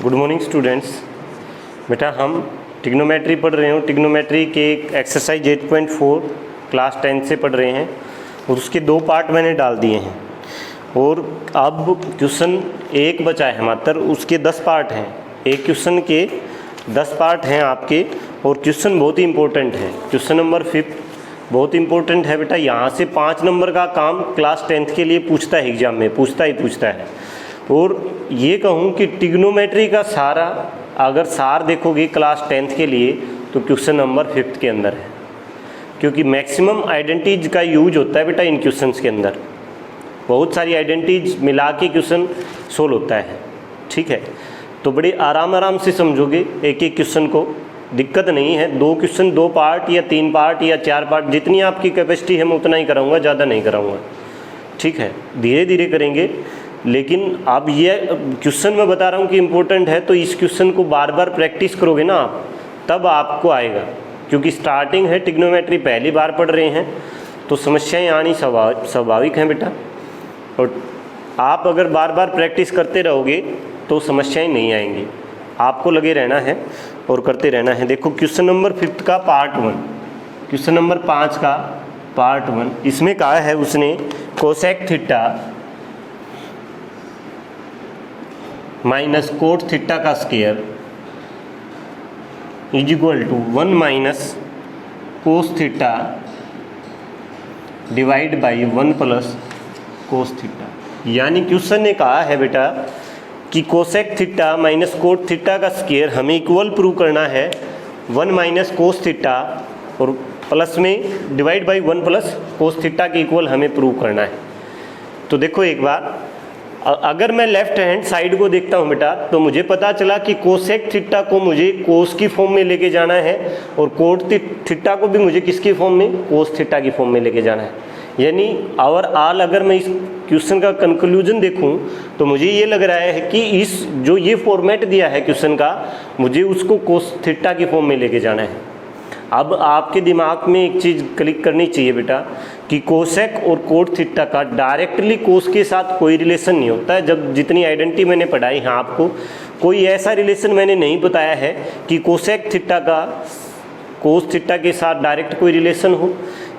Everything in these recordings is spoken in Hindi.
Good morning students. बेटा हम ट्रिग्नोमेट्री पढ़ रहे हो। ट्रिग्नोमेट्री के एक्सरसाइज 8.4 क्लास 10 से पढ़ रहे हैं और उसके 2 पार्ट मैंने डाल दिए हैं और अब क्वेश्चन 1 बचा है मात्र, उसके 10 पार्ट हैं। एक क्वेश्चन के 10 पार्ट हैं आपके और क्वेश्चन बहुत ही इंपॉर्टेंट है। क्वेश्चन नंबर 5 बहुत इंपॉर्टेंट है बेटा। यहाँ से 5 नंबर का काम क्लास 10th के लिए पूछता है, एग्जाम में पूछता है। और ये कहूँ कि ट्रिग्नोमेट्री का सारा अगर सार देखोगे क्लास 10th के लिए तो क्वेश्चन नंबर 5 के अंदर है, क्योंकि मैक्सिमम आइडेंटिटीज का यूज होता है बेटा इन क्वेश्चंस के अंदर। बहुत सारी आइडेंटिटीज मिला के क्वेश्चन सोल्व होता है, ठीक है। तो बड़े आराम से समझोगे एक एक क्वेश्चन को, दिक्कत नहीं है। 2 क्वेश्चन 2 पार्ट या 3 पार्ट या 4 पार्ट, जितनी आपकी कैपेसिटी है मैं उतना ही कराऊंगा, ज़्यादा नहीं कराऊंगा, ठीक है। धीरे धीरे करेंगे। लेकिन अब ये क्वेश्चन मैं बता रहा हूँ कि इम्पोर्टेंट है, तो इस क्वेश्चन को बार बार प्रैक्टिस करोगे ना आप, तब आपको आएगा। क्योंकि स्टार्टिंग है, ट्रिग्नोमेट्री पहली बार पढ़ रहे हैं तो समस्याएं आनी स्वाभाविक हैं बेटा। और आप अगर बार बार प्रैक्टिस करते रहोगे तो समस्याएं नहीं आएंगी। आपको लगे रहना है और करते रहना है। देखो क्वेश्चन नंबर 5 का पार्ट 1, क्वेश्चन नंबर 5 का पार्ट 1, इसमें कहा है उसने cosec theta minus cot theta का square is equal to 1 minus cos theta divide by 1 plus cos theta. यानी क्वेश्चन ने कहा है बेटा कि cosec theta minus cot theta का स्क्वायर हमें इक्वल प्रूव करना है 1 माइनस कोस थीटा और प्लस में divide by 1 plus cos theta के इक्वल हमें प्रूव करना है। तो देखो एक बार, अगर मैं लेफ्ट हैंड साइड को देखता हूँ बेटा तो मुझे पता चला कि कोसेक थीटा को मुझे कोस की फॉर्म में लेके जाना है और कोट थीटा को भी मुझे किसकी फॉर्म में, कोस थीटा की फॉर्म में लेके जाना है। यानी ओवरऑल अगर मैं इस क्वेश्चन का कंक्लूजन देखूं तो मुझे ये लग रहा है कि इस जो ये फॉर्मेट दिया है क्वेश्चन का, मुझे उसको कोस थीटा की फॉर्म में लेके जाना है। अब आपके दिमाग में एक चीज़ क्लिक करनी चाहिए बेटा कि कोसेक और कोट थीटा का डायरेक्टली कोस के साथ कोई रिलेशन नहीं होता है। जब जितनी आइडेंटिटी मैंने पढ़ाई है आपको, कोई ऐसा रिलेशन मैंने नहीं बताया है कि कोसेक थीटा का कोस थीटा के साथ डायरेक्ट कोई रिलेशन हो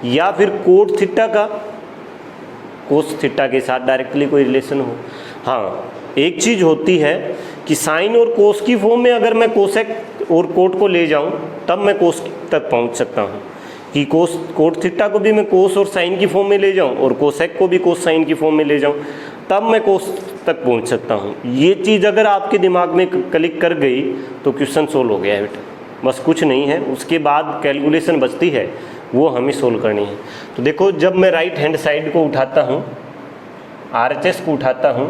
या फिर कोट थीटा का कोस थीटा के साथ डायरेक्टली कोई रिलेशन हो। हाँ, एक चीज़ होती है कि साइन और कोस की फॉर्म में अगर मैं कोसेक और कोट को ले जाऊं तब मैं कोस तक पहुंच सकता हूं, कि कोट थीटा को भी मैं कोस और साइन की फॉर्म में ले जाऊं और कोसेक को भी कोस साइन की फॉर्म में ले जाऊं, तब मैं कोस तक पहुंच सकता हूं। ये चीज़ अगर आपके दिमाग में क्लिक कर गई तो क्वेश्चन सोल्व हो गया है बेटा। बस कुछ नहीं है, उसके बाद कैलकुलेशन बचती है, वो हमें सोल्व करनी है। तो देखो, जब मैं राइट हैंड साइड को उठाता हूँ, RHS को उठाता हूँ,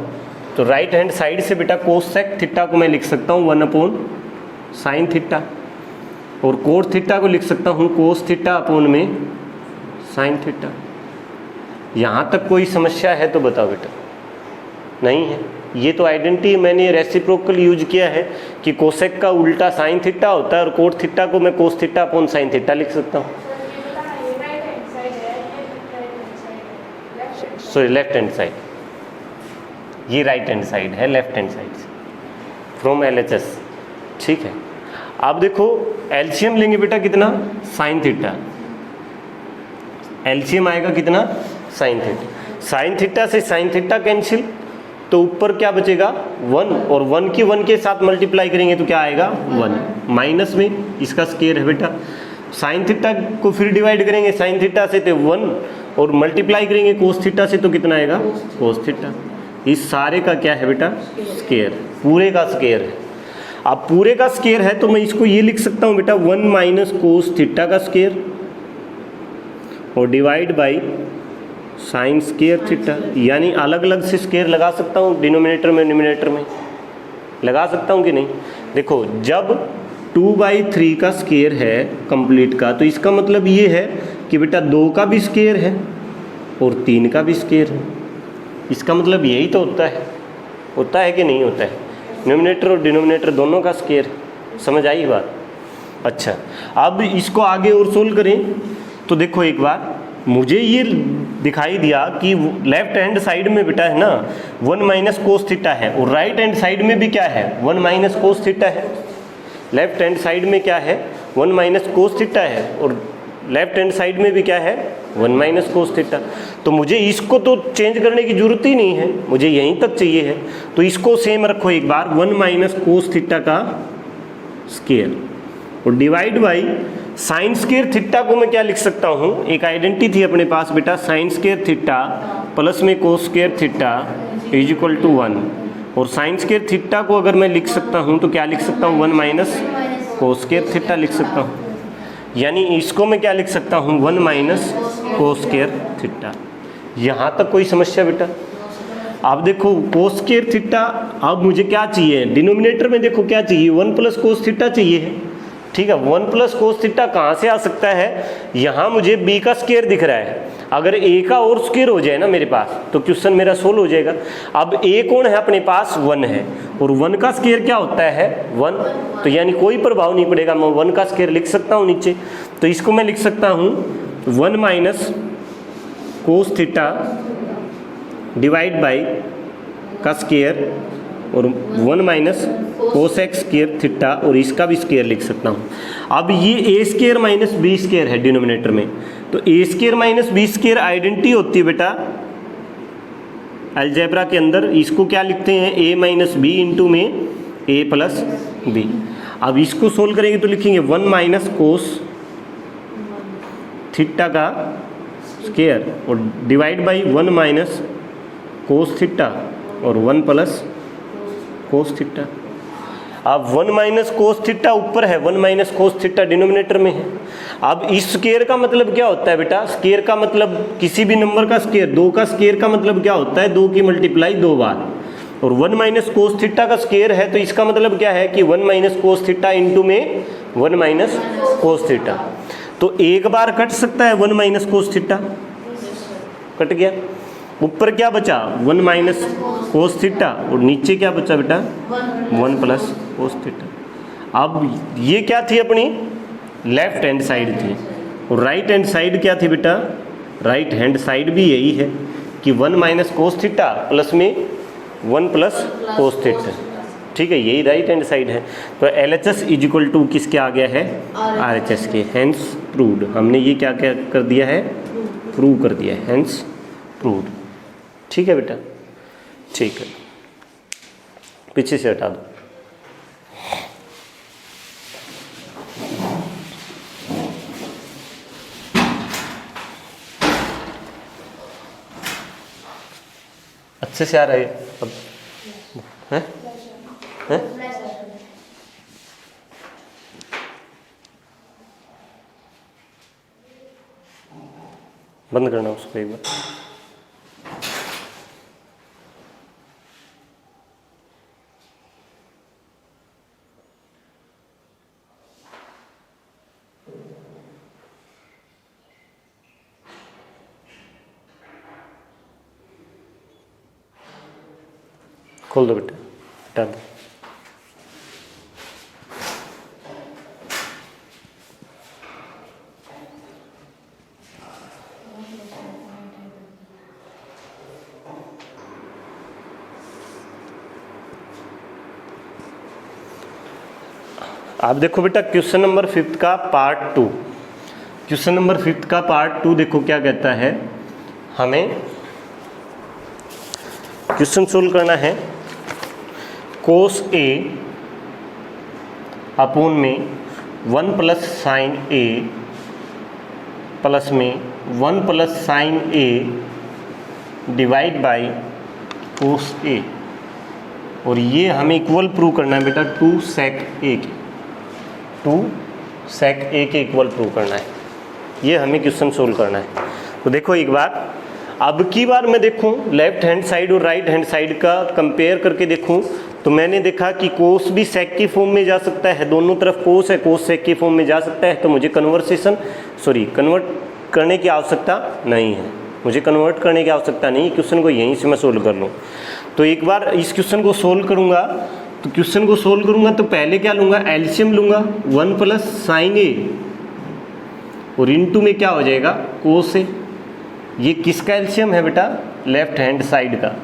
तो राइट हैंड साइड से बेटा कोसेक थीटा को मैं लिख सकता हूँ 1 साइन थीटा और कोट थीटा को लिख सकता हूँ कोस थीटा अपॉन में साइन थीटा। यहाँ तक कोई समस्या है तो बताओ बेटा? नहीं है। ये तो आइडेंटिटी मैंने रेसिप्रोकल यूज किया है कि कोसेक का उल्टा साइन थीटा होता है और कोट थीटा को मैं cos theta upon sine theta लिख सकता हूँ। सॉरी, लेफ्ट हैंड साइड, ये राइट हैंड साइड है, left hand side from LHS, ठीक है। अब देखो एलसीएम लेंगे बेटा कितना, साइन थीटा। एलसीएम आएगा कितना, साइन थीटा। साइन थीटा से साइन थीटा कैंसिल, तो ऊपर क्या बचेगा 1 और 1 के साथ मल्टीप्लाई करेंगे तो क्या आएगा 1, माइनस में इसका स्क्वायर है बेटा। साइन थीटा को फिर डिवाइड करेंगे साइन थीटा से तो 1 और मल्टीप्लाई करेंगे कोस थीटा से तो कितना आएगा, कोस थीटा। इस सारे का क्या है बेटा, स्क्वायर, पूरे का स्क्वायर है। अब पूरे का स्क्वायर है तो मैं इसको ये लिख सकता हूँ बेटा 1 माइनस कोस थीटा का स्क्वायर और divide by sine square theta. यानी अलग अलग से स्क्वायर लगा सकता हूँ, डिनोमिनेटर में न्यूमरेटर में लगा सकता हूँ कि नहीं। देखो, जब 2/3 का स्क्वायर है कंप्लीट का, तो इसका मतलब ये है कि बेटा 2 का भी स्क्वायर है और 3 का भी स्क्वायर है। इसका मतलब यही तो होता है कि नहीं होता है? न्यूमरेटर और डिनोमिनेटर दोनों का स्क्वायर। समझ आई बात? अच्छा, अब इसको आगे और सोल्व करें तो देखो एक बार, मुझे ये दिखाई दिया कि लेफ्ट हैंड साइड में बेटा है ना 1 माइनस कोस थीटा है, और राइट हैंड साइड में भी क्या है 1 माइनस कोस थीटा है। लेफ्ट हैंड साइड में क्या है 1 माइनस कोस थीटा है, और लेफ्ट हैंड साइड में भी क्या है 1 माइनस कोस थीटा। तो मुझे इसको तो चेंज करने की जरूरत ही नहीं है, मुझे यहीं तक चाहिए है। तो इसको सेम रखो एक बार, 1 माइनस कोस थीटा का स्क्वायर और divide by sine square theta को मैं क्या लिख सकता हूँ, एक आइडेंटिटी थी अपने पास बेटा, साइन स्क्वायर थीटा प्लस में cos square theta is equal to 1। और साइन स्क्वायर थीटा को अगर मैं लिख सकता हूँ तो क्या लिख सकता हूँ 1 माइनस कोस स्क्वायर थीटा लिख सकता हूँ। यानी इसको मैं क्या लिख सकता हूँ 1 माइनस कोस स्क्वायर थीटा। यहाँ तक कोई समस्या बेटा? अब देखो कोस स्क्वायर थीटा, अब मुझे क्या चाहिए डिनोमिनेटर में, देखो क्या चाहिए 1 प्लस कोस थीटा चाहिए है, ठीक है। 1 प्लस कोस थीटा कहाँ से आ सकता है, यहाँ मुझे b का स्क्वायर दिख रहा है, अगर a का और स्क्वायर हो जाए ना मेरे पास तो क्वेश्चन मेरा सोल्व हो जाएगा। अब a कौन है अपने पास 1 है, और 1 का स्क्वायर क्या होता है 1, तो यानी कोई प्रभाव नहीं पड़ेगा, मैं 1 का स्क्वायर लिख सकता हूँ नीचे। तो इसको मैं लिख सकता हूँ 1 minus cos theta divide by का स्क्वायर और 1 minus cos x square theta, और इसका भी स्क्वायर लिख सकता हूँ। अब ये a square minus b square है डिनोमिनेटर में, तो a square minus b square identity होती है बेटा अलजेब्रा के अंदर। इसको क्या लिखते हैं ए माइनस बी इंटू में ए प्लस बी। अब इसको सोल्व करेंगे तो लिखेंगे 1 माइनस कोस थीटा का स्क्वायर और divide by 1 minus cos theta और 1 प्लस कोस थीटा। अब 1 माइनस कोस थीटा ऊपर है, 1 माइनस कोस थीटा डिनोमिनेटर में है। अब इस स्क्वायर का मतलब क्या होता है बेटा, स्क्वायर का मतलब किसी भी नंबर का स्क्वायर, 2 का स्क्वायर का मतलब क्या होता है 2 की मल्टीप्लाई 2 बार, और 1 माइनस कोस थीटा का स्क्वायर है तो इसका मतलब क्या है कि 1 माइनस कोस थीटा इंटू में 1 माइनस कोस थीटा। तो एक बार कट सकता है 1 माइनस कोस थीटा, कट गया। ऊपर क्या बचा 1 माइनस कोस थीटा, और नीचे क्या बचा बेटा 1 प्लस कोस थीटा। अब ये क्या थी अपनी लेफ्ट हैंड साइड थी, और राइट हैंड साइड क्या थी बेटा, राइट हैंड साइड भी यही है कि 1 माइनस कोस थीटा प्लस में 1 प्लस कोस थीटा, ठीक है, यही राइट हैंड साइड है। तो LHS इज इक्वल टू किसके आ गया है RHS के, हेंस प्रूव्ड। हमने ये क्या क्या कर दिया है, प्रूव कर दिया है, हेंस प्रूव्ड। ठीक है बेटा, ठीक है, पीछे से हटा दो। अच्छे से आ रहा है अब, हैं हैं? बंद करना उसको एक बार। खोल दो बेटा, हटा दो। आप देखो बेटा क्वेश्चन नंबर 5 का पार्ट 2, क्वेश्चन नंबर 5 का पार्ट 2 देखो क्या कहता है। हमें क्वेश्चन सोल्व करना है कोस ए अपोन में 1 प्लस साइन ए प्लस में 1 plus sine a divide by cos a, और ये हमें इक्वल प्रूव करना है बेटा 2 sec ए के, 2 sec ए के इक्वल प्रूव करना है। ये हमें क्वेश्चन सोल्व करना है। तो देखो एक बार, अब की बार मैं देखूं लेफ्ट हैंड साइड और राइट हैंड साइड का कंपेयर करके देखूं तो मैंने देखा कि कोस भी सेक की फॉर्म में जा सकता है, दोनों तरफ कोस है, कोस सेक की फॉर्म में जा सकता है। तो मुझे कन्वर्ट करने की आवश्यकता नहीं है, मुझे कन्वर्ट करने की आवश्यकता नहीं, क्वेश्चन को यहीं से मैं सोल्व कर लूँ। तो एक बार इस क्वेश्चन को सोल्व करूँगा, तो क्वेश्चन को सोल्व करूँगा तो पहले क्या लूँगा, एलसीएम लूँगा 1 प्लस साइन ए और इनटू में क्या हो जाएगा कोस ए, ये किसका एलसीएम है बेटा? लेफ्ट हैंड साइड का।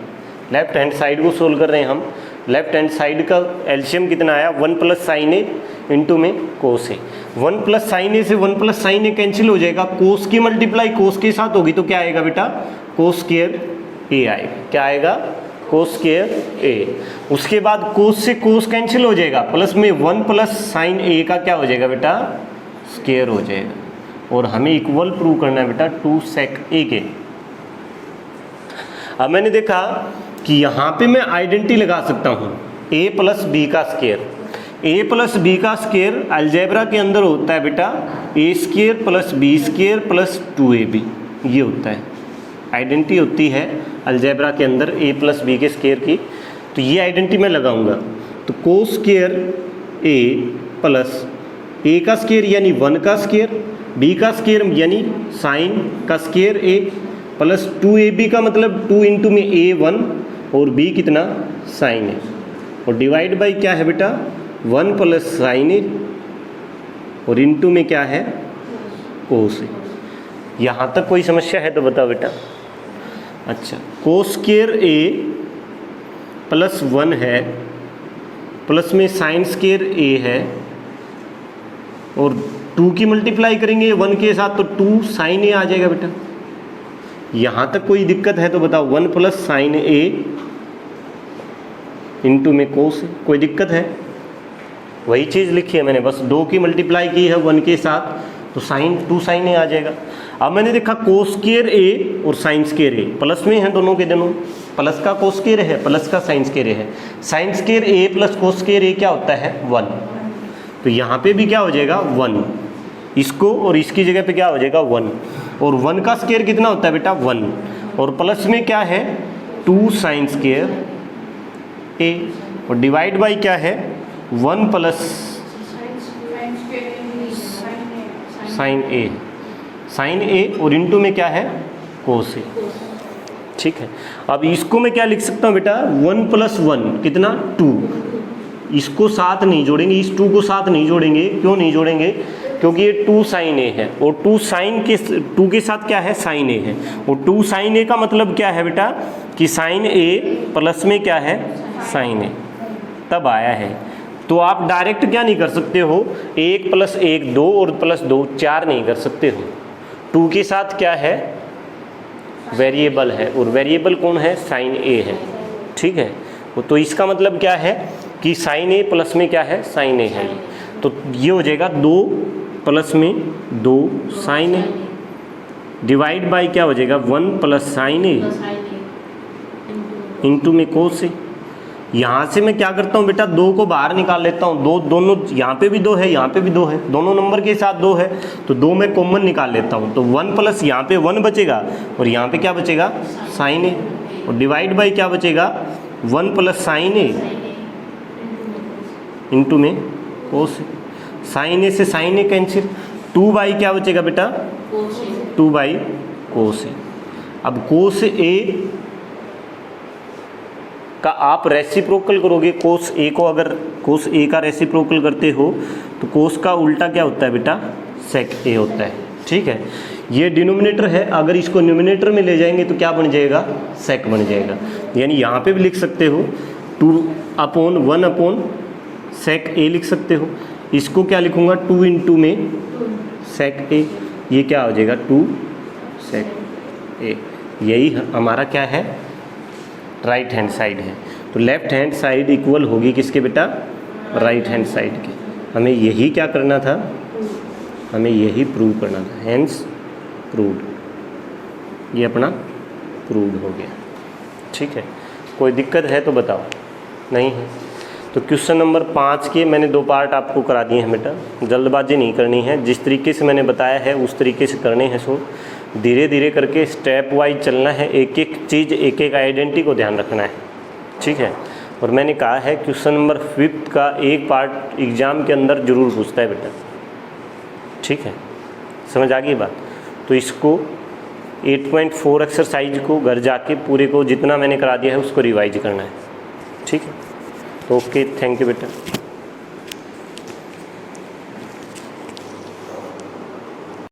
लेफ्ट हैंड साइड को सोल्व कर रहे हैं हम। लेफ्ट हैंड साइड का एलसीएम कितना आया? 1 प्लस साइन ए इंटू में कोस ए। 1 प्लस साइन ए से 1 प्लस साइन ए कैंसिल हो जाएगा, कोस की मल्टीप्लाई कोस के साथ होगी तो क्या आएगा बेटा? कोस स्क्वायर ए आएगा। क्या आएगा? कोस स्क्वायर ए। उसके बाद कोस से कोस कैंसिल हो जाएगा, प्लस में 1 प्लस साइन ए का क्या हो जाएगा बेटा? स्क्वायर हो जाएगा। और हमें इक्वल प्रूव करना है बेटा 2 सेक ए के। अब मैंने देखा कि यहाँ पे मैं आइडेंटिटी लगा सकता हूँ a प्लस बी का स्क्वायर। a प्लस बी का स्क्वायर अलजेब्रा के अंदर होता है बेटा a square plus b square plus 2ab, ये होता है आइडेंटिटी होती है अलजेब्रा के अंदर a प्लस बी के स्क्वायर की। तो ये आइडेंटिटी मैं लगाऊंगा, तो cos square a plus a का स्क्वायर यानी 1 का स्क्वायर, b का स्क्वायर यानी साइन का स्क्वायर a प्लस 2ab का मतलब 2 इंटू में a1 और b कितना? साइन ए। और डिवाइड बाई क्या है बेटा? 1 प्लस साइन ए और इंटू में क्या है? कोस ए। यहाँ तक कोई समस्या है तो बताओ बेटा। अच्छा, कोस स्क्वायर ए प्लस 1 है, प्लस में साइन स्क्वायर ए है और 2 की मल्टीप्लाई करेंगे 1 के साथ तो 2 साइन ए आ जाएगा बेटा। यहाँ तक कोई दिक्कत है तो बताओ। 1 प्लस साइन ए इंटू में कोस, कोई दिक्कत है? वही चीज़ लिखी है मैंने, बस 2 की मल्टीप्लाई की है 1 के साथ तो साइन 2 साइन ए आ जाएगा। अब मैंने देखा कोस स्क्वायर ए और साइन स्क्वायर ए प्लस में हैं दोनों के दोनों, प्लस का कोस स्क्वायर है प्लस का साइन स्क्वायर है। साइन स्क्वायर ए प्लस कोस स्क्वायर ए क्या होता है? 1। तो यहाँ पे भी क्या हो जाएगा? 1। इसको और इसकी जगह पे क्या हो जाएगा? 1। और 1 का स्क्वायर कितना होता है बेटा? 1। और प्लस में क्या है? 2 साइन स्क्वायर ए और डिवाइड बाई क्या है? 1 प्लस साइन ए, साइन ए और इंटू में क्या है? कोस ए। ठीक है, अब इसको मैं क्या लिख सकता हूँ बेटा? 1 प्लस 1 कितना? 2। इसको साथ नहीं जोड़ेंगे, इस 2 को साथ नहीं जोड़ेंगे। क्यों नहीं जोड़ेंगे? क्योंकि ये 2 साइन ए है और 2 साइन के 2 के साथ क्या है? साइन ए है। और 2 साइन ए का मतलब क्या है बेटा? कि साइन ए प्लस में क्या है? साइन ए, तब आया है। तो आप डायरेक्ट क्या नहीं कर सकते हो? 1 प्लस 1 2 और प्लस 2 4 नहीं कर सकते हो। 2 के साथ क्या है? वेरिएबल है और वेरिएबल कौन है? साइन ए है। ठीक है, तो इसका मतलब क्या है कि साइन ए प्लस में क्या है? साइन ए है। तो ये हो जाएगा 2 प्लस में 2 साइन ए डिवाइड बाई क्या हो जाएगा? 1 प्लस साइन ए इंटू में कोस ए। यहाँ से मैं क्या करता हूँ बेटा? 2 को बाहर निकाल लेता हूँ। दोनों यहाँ पे भी 2 है, यहाँ पे भी 2 है, दोनों नंबर के साथ 2 है तो 2 में कॉमन निकाल लेता हूँ। तो 1 प्लस यहाँ पे 1 बचेगा और यहाँ पे क्या बचेगा? साइन ए और डिवाइड बाई क्या बचेगा? 1 प्लस साइन ए इंटू में कोस ए। साइन ए से साइन ए कैंसिल, 2 बाई क्या बचेगा बेटा? 2 बाई कोस ए। अब कोस ए का आप रेसिप्रोकल करोगे, कोस ए को अगर कोस ए का रेसिप्रोकल करते हो तो कोस का उल्टा क्या होता है बेटा? सेक ए होता है। ठीक है, ये डिनोमिनेटर है, अगर इसको न्यूमिनेटर में ले जाएंगे तो क्या बन जाएगा? सेक बन जाएगा। यानी यहाँ पे भी लिख सकते हो 2/1 सेक ए लिख सकते हो। इसको क्या लिखूँगा? 2 इंटू में सेक ए, ये क्या हो जाएगा? 2 सेक ए। यही हमारा क्या है? राइट हैंड साइड है। तो लेफ्ट हैंड साइड इक्वल होगी किसके बेटा? राइट हैंड साइड के। हमें यही क्या करना था? हमें यही प्रूव करना था। हैंस प्रूव्ड, ये अपना प्रूव्ड हो गया। ठीक है, कोई दिक्कत है तो बताओ। नहीं है तो क्वेश्चन नंबर 5 के मैंने 2 पार्ट आपको करा दिए हैं बेटा। जल्दबाजी नहीं करनी है, जिस तरीके से मैंने बताया है उस तरीके से करने हैं। सो धीरे धीरे करके स्टेप वाइज चलना है, एक एक चीज़ एक एक आइडेंटिटी को ध्यान रखना है। ठीक है, और मैंने कहा है क्वेश्चन नंबर 5 का एक पार्ट एग्ज़ाम के अंदर ज़रूर पूछता है बेटा। ठीक है, समझ आ गई बात? तो इसको 8.4 एक्सरसाइज को घर जाके पूरे को जितना मैंने करा दिया है उसको रिवाइज करना है। ठीक है, तो ओके, थैंक यू बेटा।